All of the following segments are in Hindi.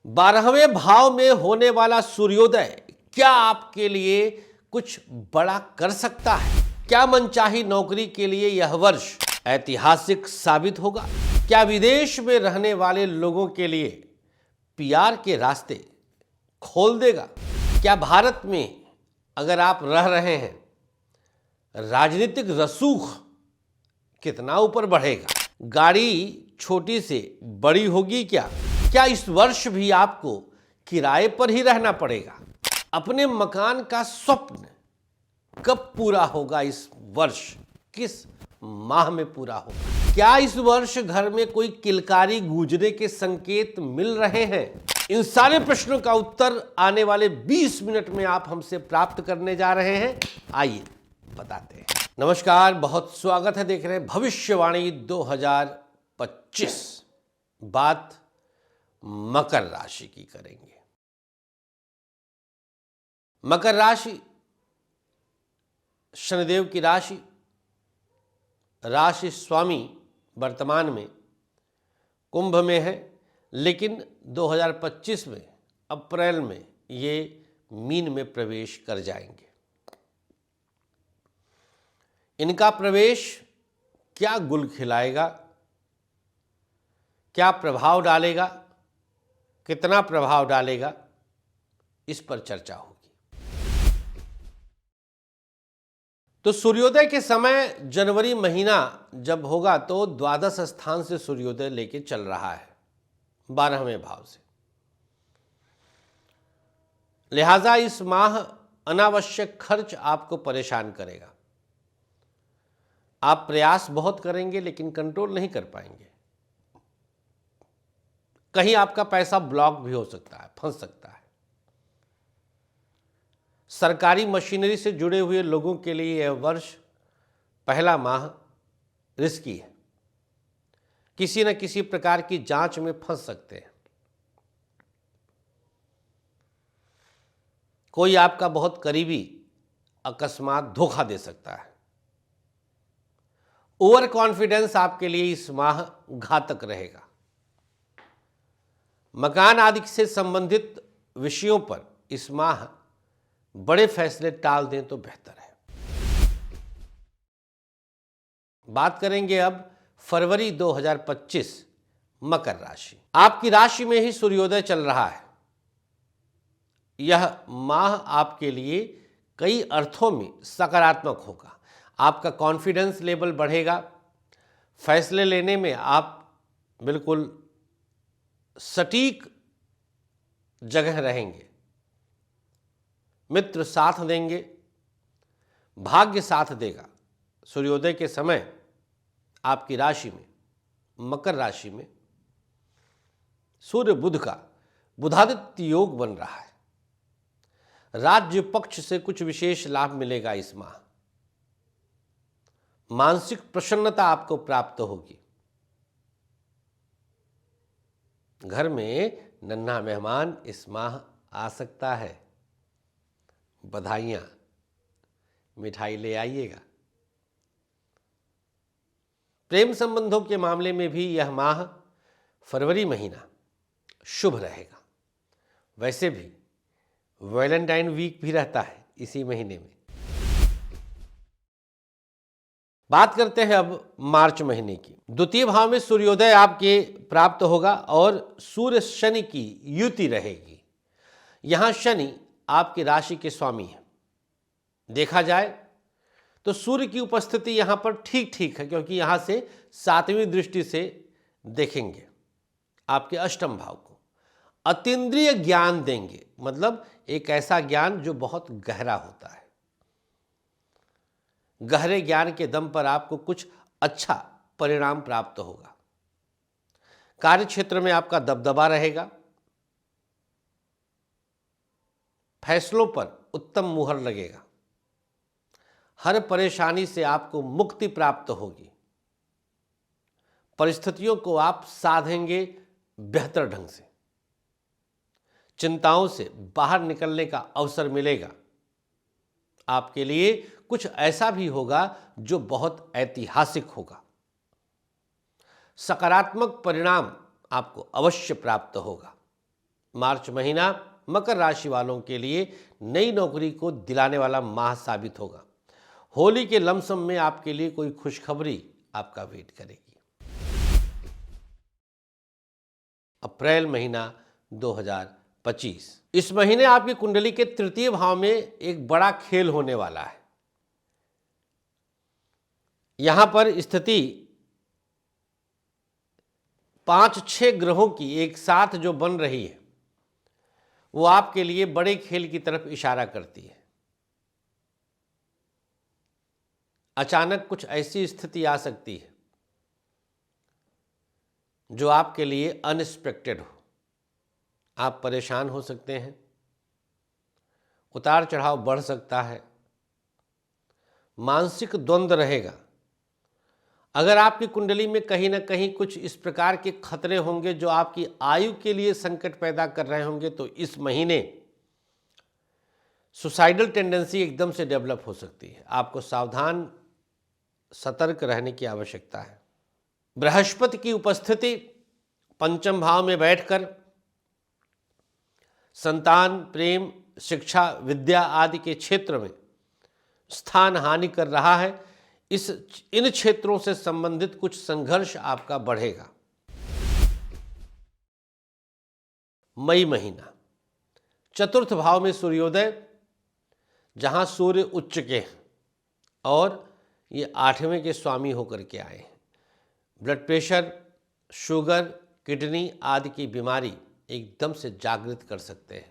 12वें भाव में होने वाला सूर्योदय क्या आपके लिए कुछ बड़ा कर सकता है? क्या मनचाही नौकरी के लिए यह वर्ष ऐतिहासिक साबित होगा? क्या विदेश में रहने वाले लोगों के लिए पीआर के रास्ते खोल देगा? क्या भारत में अगर आप रह रहे हैं, राजनीतिक रसूख कितना ऊपर बढ़ेगा? गाड़ी छोटी से बड़ी होगी क्या? क्या इस वर्ष भी आपको किराए पर ही रहना पड़ेगा? अपने मकान का स्वप्न कब पूरा होगा? इस वर्ष किस माह में पूरा होगा? क्या इस वर्ष घर में कोई किलकारी गूंजने के संकेत मिल रहे हैं? इन सारे प्रश्नों का उत्तर आने वाले 20 मिनट में आप हमसे प्राप्त करने जा रहे हैं। आइए बताते हैं। नमस्कार, बहुत स्वागत है। देख रहे हैं भविष्यवाणी 2025। बात मकर राशि की करेंगे। मकर राशि शनिदेव की राशि। राशि स्वामी वर्तमान में कुंभ में है, लेकिन 2025 में अप्रैल में ये मीन में प्रवेश कर जाएंगे। इनका प्रवेश क्या गुल खिलाएगा, क्या प्रभाव डालेगा, कितना प्रभाव डालेगा, इस पर चर्चा होगी। तो सूर्योदय के समय जनवरी महीना जब होगा तो द्वादश स्थान से सूर्योदय लेके चल रहा है, 12वें भाव से। लिहाजा इस माह अनावश्यक खर्च आपको परेशान करेगा। आप प्रयास बहुत करेंगे लेकिन कंट्रोल नहीं कर पाएंगे। कहीं आपका पैसा ब्लॉक भी हो सकता है, फंस सकता है। सरकारी मशीनरी से जुड़े हुए लोगों के लिए यह वर्ष पहला माह रिस्की है। किसी न किसी प्रकार की जांच में फंस सकते हैं। कोई आपका बहुत करीबी अकस्मात धोखा दे सकता है। ओवर कॉन्फिडेंस आपके लिए इस माह घातक रहेगा। मकान आदि से संबंधित विषयों पर इस माह बड़े फैसले टाल दें तो बेहतर है। बात करेंगे अब फरवरी 2025 मकर राशि। आपकी राशि में ही सूर्योदय चल रहा है। यह माह आपके लिए कई अर्थों में सकारात्मक होगा। आपका कॉन्फिडेंस लेवल बढ़ेगा। फैसले लेने में आप बिल्कुल सटीक जगह रहेंगे। मित्र साथ देंगे, भाग्य साथ देगा। सूर्योदय के समय आपकी राशि में, मकर राशि में सूर्य बुध का बुधादित्य योग बन रहा है। राज्य पक्ष से कुछ विशेष लाभ मिलेगा इस माह। मानसिक प्रसन्नता आपको प्राप्त होगी। घर में नन्हा मेहमान इस माह आ सकता है। बधाइयां, मिठाई ले आइएगा। प्रेम संबंधों के मामले में भी यह माह फरवरी महीना शुभ रहेगा। वैसे भी वैलेंटाइन वीक भी रहता है इसी महीने में। बात करते हैं अब मार्च महीने की। द्वितीय भाव में सूर्योदय आपके प्राप्त होगा और सूर्य शनि की युति रहेगी। यहां शनि आपकी राशि के स्वामी है। देखा जाए तो सूर्य की उपस्थिति यहां पर ठीक ठीक है, क्योंकि यहां से 7वीं दृष्टि से देखेंगे आपके अष्टम भाव को। अतीन्द्रिय ज्ञान देंगे, मतलब एक ऐसा ज्ञान जो बहुत गहरा होता है। गहरे ज्ञान के दम पर आपको कुछ अच्छा परिणाम प्राप्त होगा। कार्य क्षेत्र में आपका दबदबा रहेगा। फैसलों पर उत्तम मुहर लगेगा। हर परेशानी से आपको मुक्ति प्राप्त होगी। परिस्थितियों को आप साधेंगे बेहतर ढंग से। चिंताओं से बाहर निकलने का अवसर मिलेगा। आपके लिए कुछ ऐसा भी होगा जो बहुत ऐतिहासिक होगा। सकारात्मक परिणाम आपको अवश्य प्राप्त होगा। मार्च महीना मकर राशि वालों के लिए नई नौकरी को दिलाने वाला माह साबित होगा। होली के लमसम में आपके लिए कोई खुशखबरी आपका वेट करेगी। अप्रैल महीना 2025, इस महीने आपकी कुंडली के तृतीय भाव में एक बड़ा खेल होने वाला है। यहां पर स्थिति 5-6 ग्रहों की एक साथ जो बन रही है वो आपके लिए बड़े खेल की तरफ इशारा करती है। अचानक कुछ ऐसी स्थिति आ सकती है जो आपके लिए अनएक्सपेक्टेड हो। आप परेशान हो सकते हैं, उतार चढ़ाव बढ़ सकता है, मानसिक द्वंद्व रहेगा। अगर आपकी कुंडली में कहीं ना कहीं कुछ इस प्रकार के खतरे होंगे जो आपकी आयु के लिए संकट पैदा कर रहे होंगे, तो इस महीने सुसाइडल टेंडेंसी एकदम से डेवलप हो सकती है। आपको सावधान सतर्क रहने की आवश्यकता है। बृहस्पति की उपस्थिति पंचम भाव में बैठकर संतान, प्रेम, शिक्षा, विद्या आदि के क्षेत्र में स्थान हानि कर रहा है। इन क्षेत्रों से संबंधित कुछ संघर्ष आपका बढ़ेगा। मई महीना, चतुर्थ भाव में सूर्योदय, जहां सूर्य उच्च के हैं और ये 8वें के स्वामी होकर के आए हैं। ब्लड प्रेशर, शुगर, किडनी आदि की बीमारी एकदम से जागृत कर सकते हैं।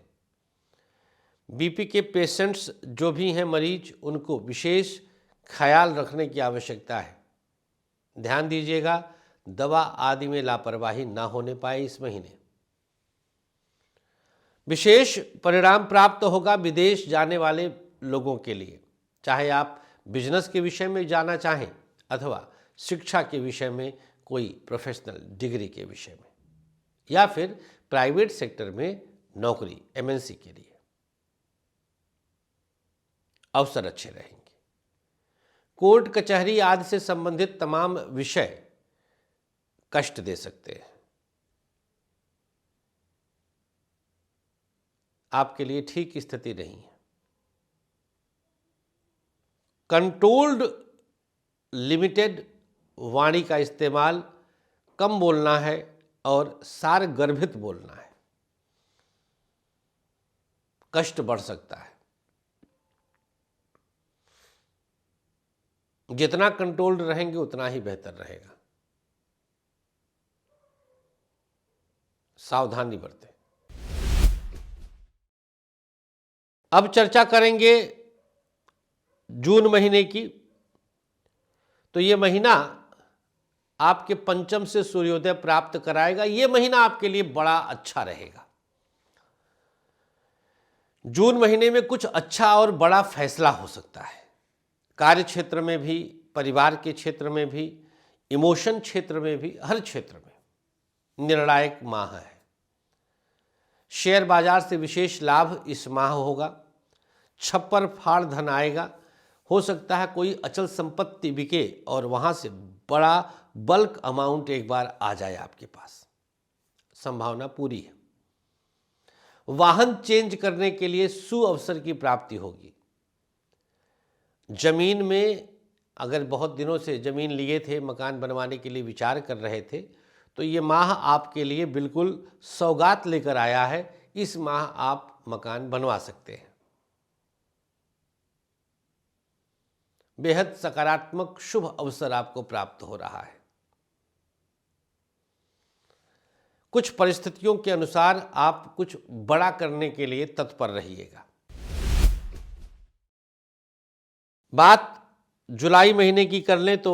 बीपी के पेशेंट्स जो भी हैं मरीज, उनको विशेष ख्याल रखने की आवश्यकता है। ध्यान दीजिएगा दवा आदि में लापरवाही ना होने पाए। इस महीने विशेष परिणाम प्राप्त होगा विदेश जाने वाले लोगों के लिए, चाहे आप बिजनेस के विषय में जाना चाहें अथवा शिक्षा के विषय में, कोई प्रोफेशनल डिग्री के विषय में, या फिर प्राइवेट सेक्टर में नौकरी, एमएनसी के लिए अवसर अच्छे रहेंगे। कोर्ट कचहरी आदि से संबंधित तमाम विषय कष्ट दे सकते हैं। आपके लिए ठीक स्थिति नहीं है। कंट्रोल्ड लिमिटेड वाणी का इस्तेमाल, कम बोलना है और सारगर्भित बोलना है। कष्ट बढ़ सकता है। जितना कंट्रोल्ड रहेंगे उतना ही बेहतर रहेगा। सावधानी बरतें। अब चर्चा करेंगे जून महीने की। तो ये महीना आपके पंचम से सूर्योदय प्राप्त कराएगा। ये महीना आपके लिए बड़ा अच्छा रहेगा। जून महीने में कुछ अच्छा और बड़ा फैसला हो सकता है। कार्य क्षेत्र में भी, परिवार के क्षेत्र में भी, इमोशन क्षेत्र में भी, हर क्षेत्र में निर्णायक माह है। शेयर बाजार से विशेष लाभ इस माह होगा। छप्पर फाड़ धन आएगा। हो सकता है कोई अचल संपत्ति बिके और वहां से बड़ा बल्क अमाउंट एक बार आ जाए आपके पास। संभावना पूरी है। वाहन चेंज करने के लिए सुअवसर की प्राप्ति होगी। जमीन में अगर बहुत दिनों से जमीन लिए थे, मकान बनवाने के लिए विचार कर रहे थे, तो ये माह आपके लिए बिल्कुल सौगात लेकर आया है। इस माह आप मकान बनवा सकते हैं। बेहद सकारात्मक शुभ अवसर आपको प्राप्त हो रहा है। कुछ परिस्थितियों के अनुसार आप कुछ बड़ा करने के लिए तत्पर रहिएगा। बात जुलाई महीने की कर लें तो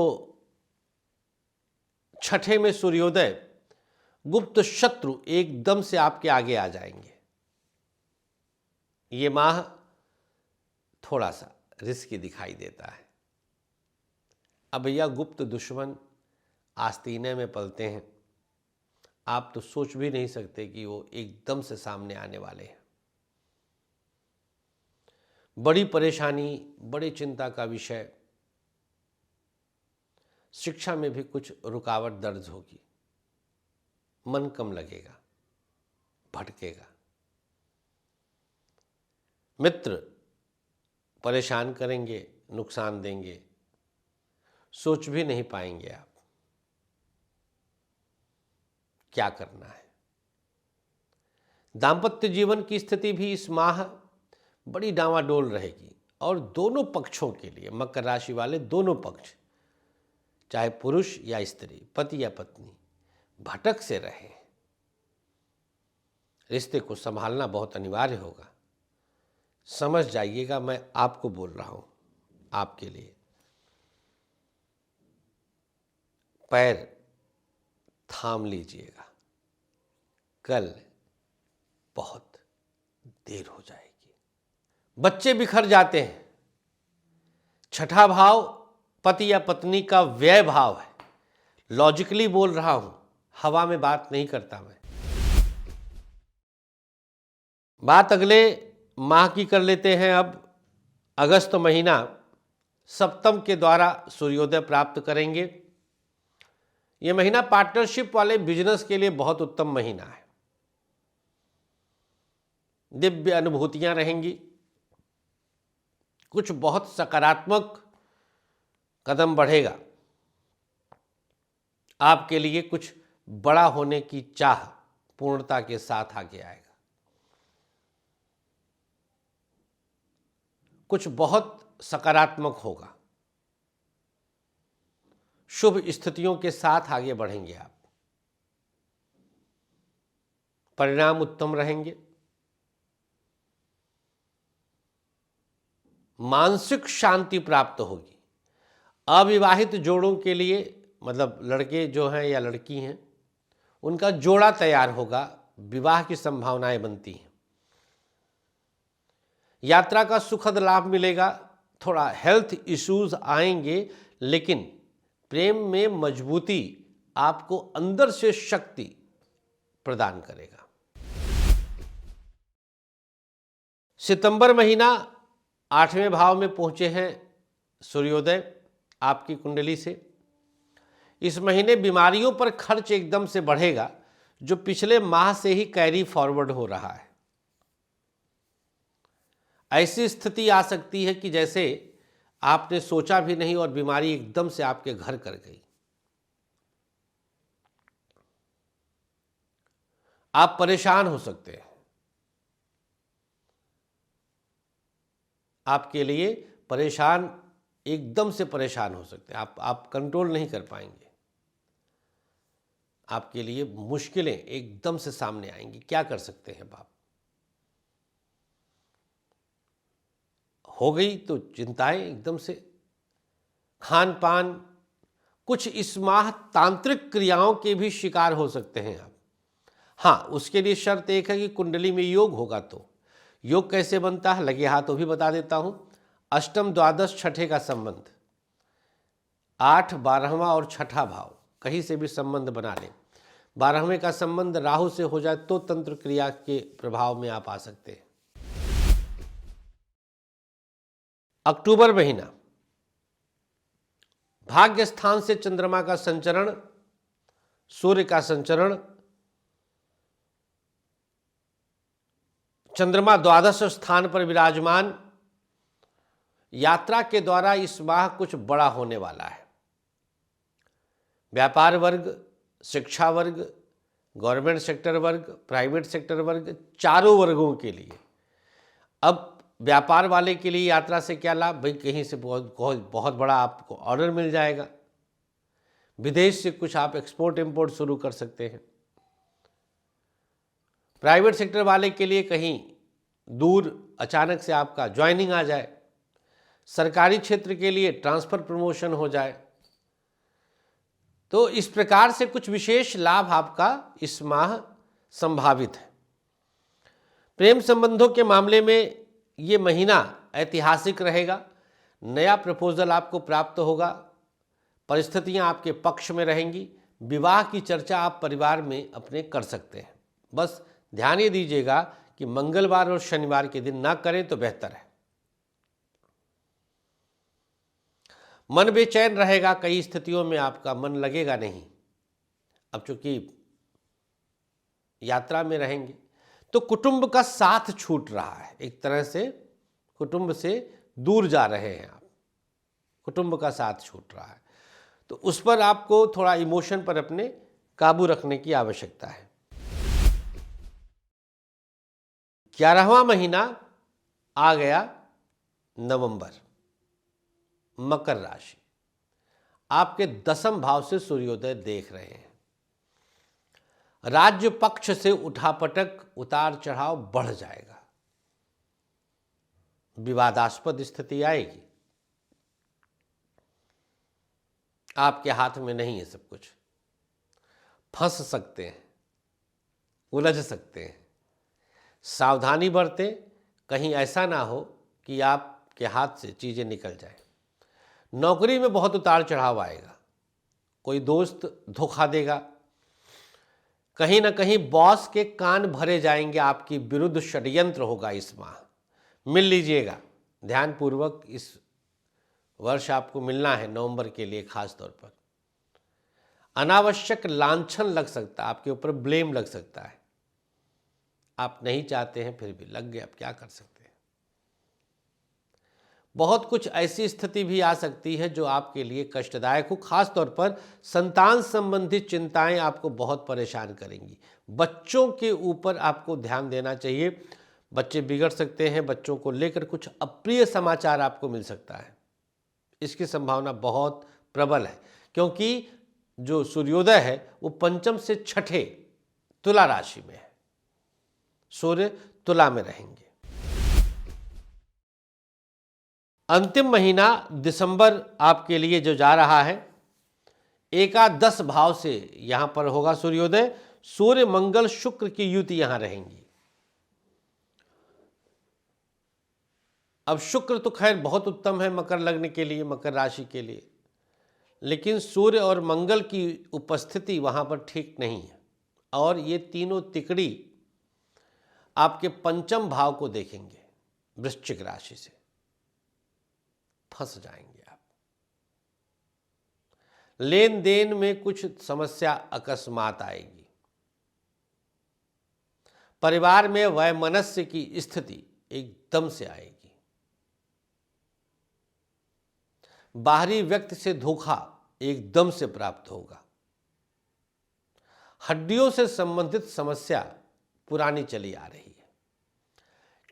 छठे में सूर्योदय, गुप्त शत्रु एकदम से आपके आगे आ जाएंगे। ये माह थोड़ा सा रिस्की दिखाई देता है। अब भैया गुप्त दुश्मन आस्तीने में पलते हैं। आप तो सोच भी नहीं सकते कि वो एकदम से सामने आने वाले हैं। बड़ी परेशानी, बड़ी चिंता का विषय। शिक्षा में भी कुछ रुकावट दर्ज होगी। मन कम लगेगा, भटकेगा। मित्र परेशान करेंगे, नुकसान देंगे, सोच भी नहीं पाएंगे आप क्या करना है। दांपत्य जीवन की स्थिति भी इस माह बड़ी डामाडोल रहेगी और दोनों पक्षों के लिए, मकर राशि वाले दोनों पक्ष, चाहे पुरुष या स्त्री, पति या पत्नी, भटक से रहे। रिश्ते को संभालना बहुत अनिवार्य होगा। समझ जाइएगा, मैं आपको बोल रहा हूं, आपके लिए। पैर थाम लीजिएगा, कल बहुत देर हो जाएगी। बच्चे बिखर जाते हैं। छठा भाव पति या पत्नी का व्यय भाव है। लॉजिकली बोल रहा हूं, हवा में बात नहीं करता मैं। बात अगले माह की कर लेते हैं। अब अगस्त महीना सप्तम के द्वारा सूर्योदय प्राप्त करेंगे। यह महीना पार्टनरशिप वाले बिजनेस के लिए बहुत उत्तम महीना है। दिव्य अनुभूतियां रहेंगी। कुछ बहुत सकारात्मक कदम बढ़ेगा। आपके लिए कुछ बड़ा होने की चाह पूर्णता के साथ आगे आएगा। कुछ बहुत सकारात्मक होगा। शुभ स्थितियों के साथ आगे बढ़ेंगे आप। परिणाम उत्तम रहेंगे। मानसिक शांति प्राप्त होगी। अविवाहित जोड़ों के लिए, मतलब लड़के जो हैं या लड़की हैं, उनका जोड़ा तैयार होगा। विवाह की संभावनाएं बनती हैं। यात्रा का सुखद लाभ मिलेगा। थोड़ा हेल्थ इश्यूज आएंगे, लेकिन प्रेम में मजबूती आपको अंदर से शक्ति प्रदान करेगा। सितंबर महीना 8वें भाव में पहुंचे हैं सूर्योदय आपकी कुंडली से। इस महीने बीमारियों पर खर्च एकदम से बढ़ेगा, जो पिछले माह से ही कैरी फॉरवर्ड हो रहा है। ऐसी स्थिति आ सकती है कि जैसे आपने सोचा भी नहीं और बीमारी एकदम से आपके घर कर गई। आप परेशान हो सकते हैं। आपके लिए परेशान, एकदम से परेशान हो सकते हैं। आप कंट्रोल नहीं कर पाएंगे। आपके लिए मुश्किलें एकदम से सामने आएंगी। क्या कर सकते हैं आप? हो गई तो चिंताएं एकदम से। खान पान, कुछ इस माह तांत्रिक क्रियाओं के भी शिकार हो सकते हैं आप। हाँ, उसके लिए शर्त एक है कि कुंडली में योग होगा। तो योग कैसे बनता है, लगे हाथों भी बता देता हूं। अष्टम, द्वादश, छठे का संबंध, 8, 12वां और छठा भाव, कहीं से भी संबंध बना लें। 12वें का संबंध राहु से हो जाए तो तंत्र क्रिया के प्रभाव में आप आ सकते हैं। अक्टूबर महीना, भाग्य स्थान से चंद्रमा का संचरण, सूर्य का संचरण, चंद्रमा द्वादश स्थान पर विराजमान। यात्रा के द्वारा इस माह कुछ बड़ा होने वाला है। व्यापार वर्ग, शिक्षा वर्ग, गवर्नमेंट सेक्टर वर्ग, प्राइवेट सेक्टर वर्ग, चारों वर्गों के लिए। अब व्यापार वाले के लिए यात्रा से क्या लाभ? भाई कहीं से बहुत बड़ा आपको ऑर्डर मिल जाएगा। विदेश से कुछ आप एक्सपोर्ट इंपोर्ट शुरू कर सकते हैं। प्राइवेट सेक्टर वाले के लिए कहीं दूर अचानक से आपका ज्वाइनिंग आ जाए। सरकारी क्षेत्र के लिए ट्रांसफर प्रमोशन हो जाए। तो इस प्रकार से कुछ विशेष लाभ आपका इस माह संभावित है। प्रेम संबंधों के मामले में ये महीना ऐतिहासिक रहेगा। नया प्रपोजल आपको प्राप्त होगा। परिस्थितियां आपके पक्ष में रहेंगी। विवाह की चर्चा आप परिवार में अपने कर सकते हैं। बस ध्यान ये दीजिएगा कि मंगलवार और शनिवार के दिन ना करें तो बेहतर है। मन बेचैन रहेगा। कई स्थितियों में आपका मन लगेगा नहीं। अब चूंकि यात्रा में रहेंगे तो कुटुंब का साथ छूट रहा है। एक तरह से कुटुंब से दूर जा रहे हैं आप, कुटुंब का साथ छूट रहा है, तो उस पर आपको थोड़ा इमोशन पर अपने काबू रखने की आवश्यकता है। 11वां महीना आ गया नवंबर, मकर राशि, आपके 10वें भाव से सूर्योदय देख रहे हैं। राज्य पक्ष से उठापटक, उतार चढ़ाव बढ़ जाएगा, विवादास्पद स्थिति आएगी। आपके हाथ में नहीं है सब कुछ, फंस सकते हैं, उलझ सकते हैं। सावधानी बरतें, कहीं ऐसा ना हो कि आपके हाथ से चीजें निकल जाएं। नौकरी में बहुत उतार चढ़ाव आएगा, कोई दोस्त धोखा देगा, कहीं ना कहीं बॉस के कान भरे जाएंगे, आपकी विरुद्ध षड्यंत्र होगा इस माह। मिल लीजिएगा ध्यानपूर्वक, इस वर्ष आपको मिलना है नवंबर के लिए खास तौर पर। अनावश्यक लांछन लग सकता है, आपके ऊपर ब्लेम लग सकता है, आप नहीं चाहते हैं फिर भी लग गए, अब क्या कर सकते हैं। बहुत कुछ ऐसी स्थिति भी आ सकती है जो आपके लिए कष्टदायक हो, खास तौर पर संतान संबंधित चिंताएं आपको बहुत परेशान करेंगी। बच्चों के ऊपर आपको ध्यान देना चाहिए, बच्चे बिगड़ सकते हैं, बच्चों को लेकर कुछ अप्रिय समाचार आपको मिल सकता है, इसकी संभावना बहुत प्रबल है, क्योंकि जो सूर्योदय है वो पंचम से छठे तुला राशि में है, सूर्य तुला में रहेंगे। अंतिम महीना दिसंबर आपके लिए जो जा रहा है, एकादश भाव से यहां पर होगा सूर्योदय। सूर्य मंगल शुक्र की युति यहां रहेंगी। अब शुक्र तो खैर बहुत उत्तम है मकर लग्न के लिए, मकर राशि के लिए, लेकिन सूर्य और मंगल की उपस्थिति वहां पर ठीक नहीं है, और ये तीनों तिकड़ी आपके पंचम भाव को देखेंगे, वृश्चिक राशि से फंस जाएंगे आप। लेन देन में कुछ समस्या अकस्मात आएगी। परिवार में वैमनस्य की स्थिति एकदम से आएगी। बाहरी व्यक्ति से धोखा एकदम से प्राप्त होगा। हड्डियों से संबंधित समस्या पुरानी चली आ रही है।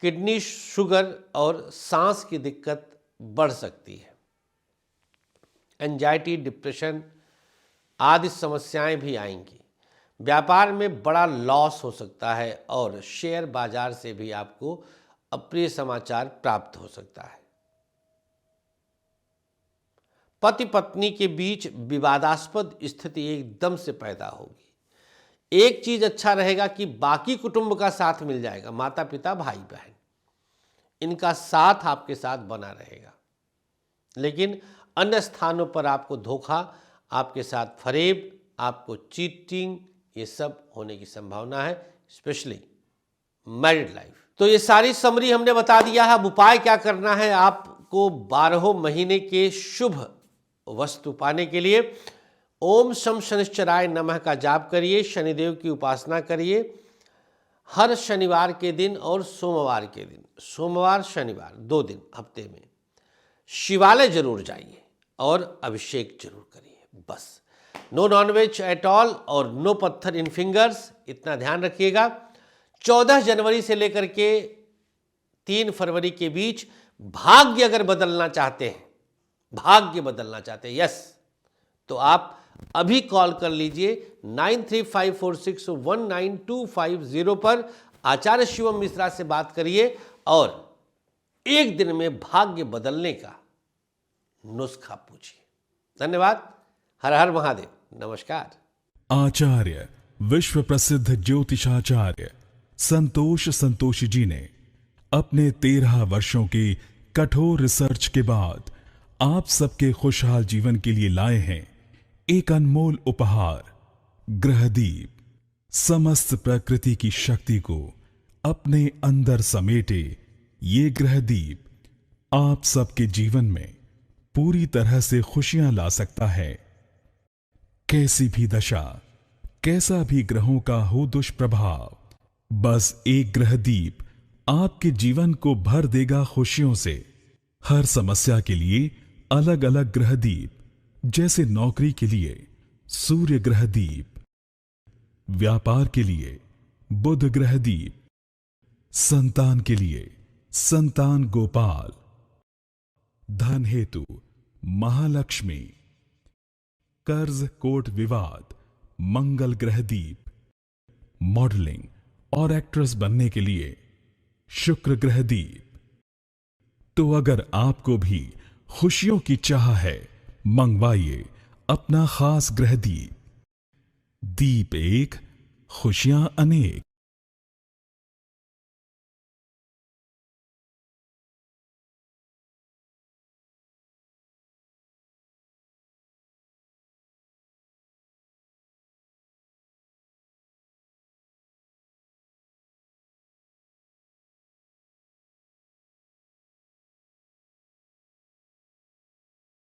किडनी, शुगर और सांस की दिक्कत बढ़ सकती है। एंजाइटी, डिप्रेशन आदि समस्याएं भी आएंगी। व्यापार में बड़ा लॉस हो सकता है, और शेयर बाजार से भी आपको अप्रिय समाचार प्राप्त हो सकता है। पति पत्नी के बीच विवादास्पद स्थिति एकदम से पैदा होगी। एक चीज अच्छा रहेगा कि बाकी कुटुंब का साथ मिल जाएगा, माता पिता, भाई बहन, इनका साथ आपके साथ बना रहेगा। लेकिन अन्य स्थानों पर आपको धोखा, आपके साथ फरेब, आपको चीटिंग, ये सब होने की संभावना है, स्पेशली मैरिड लाइफ। तो ये सारी समरी हमने बता दिया है। अब उपाय क्या करना है आपको 12 महीने के शुभ वस्तु पाने के लिए? ओम शम शनिश्चराय नमः का जाप करिए, शनिदेव की उपासना करिए। हर शनिवार के दिन और सोमवार के दिन, सोमवार शनिवार 2 दिन हफ्ते में शिवालय जरूर जाइए और अभिषेक जरूर करिए। बस नो नॉनवेज एट ऑल और नो पत्थर इन फिंगर्स, इतना ध्यान रखिएगा। 14 जनवरी से लेकर के 3 फरवरी के बीच भाग्य अगर बदलना चाहते हैं, भाग्य बदलना चाहते हैं, यस, तो आप अभी कॉल कर लीजिए 9354619250 पर। आचार्य शिवम मिश्रा से बात करिए और एक दिन में भाग्य बदलने का नुस्खा पूछिए। धन्यवाद। हर हर महादेव। नमस्कार। आचार्य विश्व प्रसिद्ध ज्योतिषाचार्य संतोष संतोषी जी ने अपने 13 वर्षों की कठोर रिसर्च के बाद आप सबके खुशहाल जीवन के लिए लाए हैं एक अनमोल उपहार, ग्रहदीप। समस्त प्रकृति की शक्ति को अपने अंदर समेटे ये ग्रहदीप आप सबके जीवन में पूरी तरह से खुशियां ला सकता है। कैसी भी दशा, कैसा भी ग्रहों का हो दुष्प्रभाव, बस एक ग्रहदीप आपके जीवन को भर देगा खुशियों से। हर समस्या के लिए अलग अलग ग्रह दीप, जैसे नौकरी के लिए सूर्य ग्रह दीप, व्यापार के लिए बुध ग्रह दीप, संतान के लिए संतान गोपाल, धन हेतु महालक्ष्मी, कर्ज कोर्ट विवाद मंगल ग्रह दीप, मॉडलिंग और एक्ट्रेस बनने के लिए शुक्र ग्रह दीप। तो अगर आपको भी खुशियों की चाह है, मंगवाइए अपना खास ग्रह दीप। दीप एक, खुशियां अनेक।